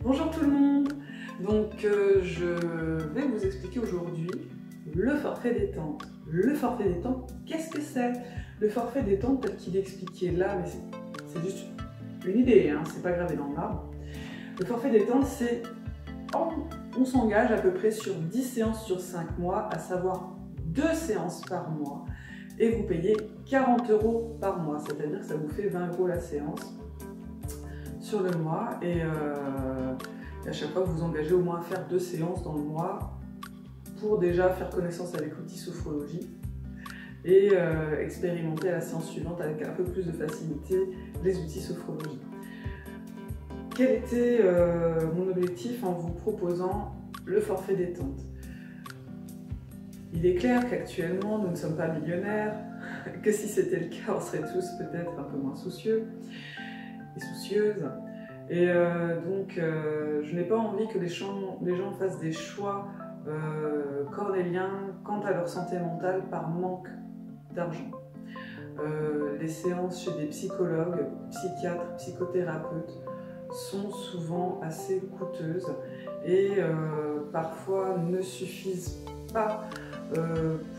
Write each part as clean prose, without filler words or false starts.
Bonjour tout le monde. Donc je vais vous expliquer aujourd'hui le forfait détente. Le forfait détente, qu'est-ce que c'est? Le forfait détente tel qu'il est expliqué là, mais c'est juste une idée, hein, c'est pas gravé dans le marbre. Le forfait détente, c'est on s'engage à peu près sur 10 séances sur 5 mois, à savoir 2 séances par mois, et vous payez 40 € par mois, c'est-à-dire que ça vous fait 20 € la séance sur le mois, et à chaque fois vous vous engagez au moins à faire 2 séances dans le mois pour déjà faire connaissance avec l'outil sophrologie et expérimenter à la séance suivante avec un peu plus de facilité les outils sophrologie. Quel était mon objectif en vous proposant le forfait détente? Il est clair qu'actuellement nous ne sommes pas millionnaires, que si c'était le cas on serait tous peut-être un peu moins soucieux et soucieuses. Et donc je n'ai pas envie que les gens fassent des choix cornéliens quant à leur santé mentale par manque d'argent. Les séances chez des psychologues, psychiatres, psychothérapeutes sont souvent assez coûteuses et parfois ne suffisent pas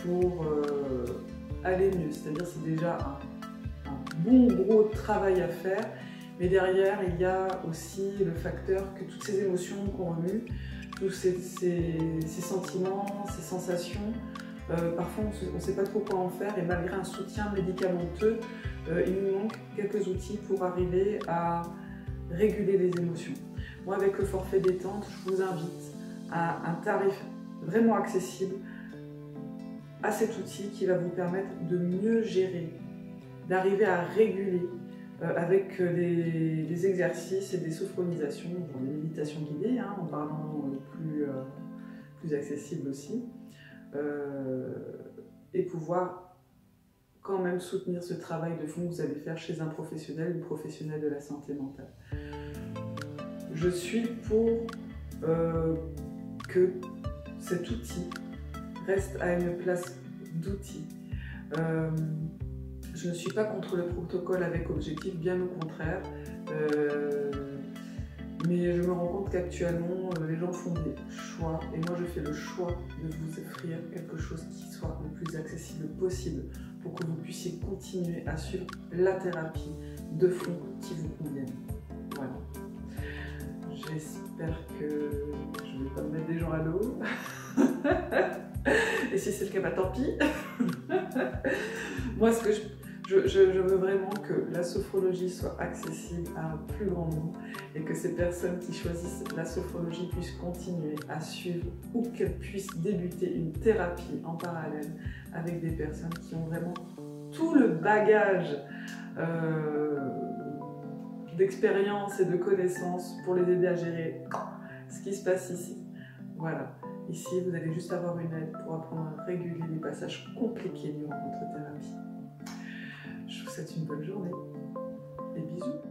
pour aller mieux. C'est-à-dire c'est déjà un bon gros travail à faire, mais derrière il y a aussi le facteur que toutes ces émotions qu'on remue, tous ces sentiments, ces sensations, parfois on ne sait pas trop quoi en faire, et malgré un soutien médicamenteux, il nous manque quelques outils pour arriver à réguler les émotions. Moi, avec le forfait détente, je vous invite à un tarif vraiment accessible à cet outil qui va vous permettre de mieux gérer, d'arriver à réguler avec des exercices et des sophronisations, des méditations guidées, hein, en parlant plus accessible aussi, et pouvoir quand même soutenir ce travail de fond que vous allez faire chez un professionnel ou professionnel de la santé mentale. Je suis pour que cet outil reste à une place d'outil. Je ne suis pas contre le protocole avec objectif, bien au contraire, mais je me rends compte qu'actuellement les gens font des choix, et moi je fais le choix de vous offrir quelque chose qui soit le plus accessible possible pour que vous puissiez continuer à suivre la thérapie de fond qui vous convienne. Voilà. J'espère que je ne vais pas me mettre des gens à l'eau. Et si c'est le cas, bah tant pis. Moi, je veux vraiment que la sophrologie soit accessible à un plus grand nombre et que ces personnes qui choisissent la sophrologie puissent continuer à suivre ou qu'elles puissent débuter une thérapie en parallèle avec des personnes qui ont vraiment tout le bagage d'expérience et de connaissances pour les aider à gérer ce qui se passe ici. Voilà. Ici, vous allez juste avoir une aide pour apprendre à réguler les passages compliqués durant votre thérapie. Je vous souhaite une bonne journée et bisous.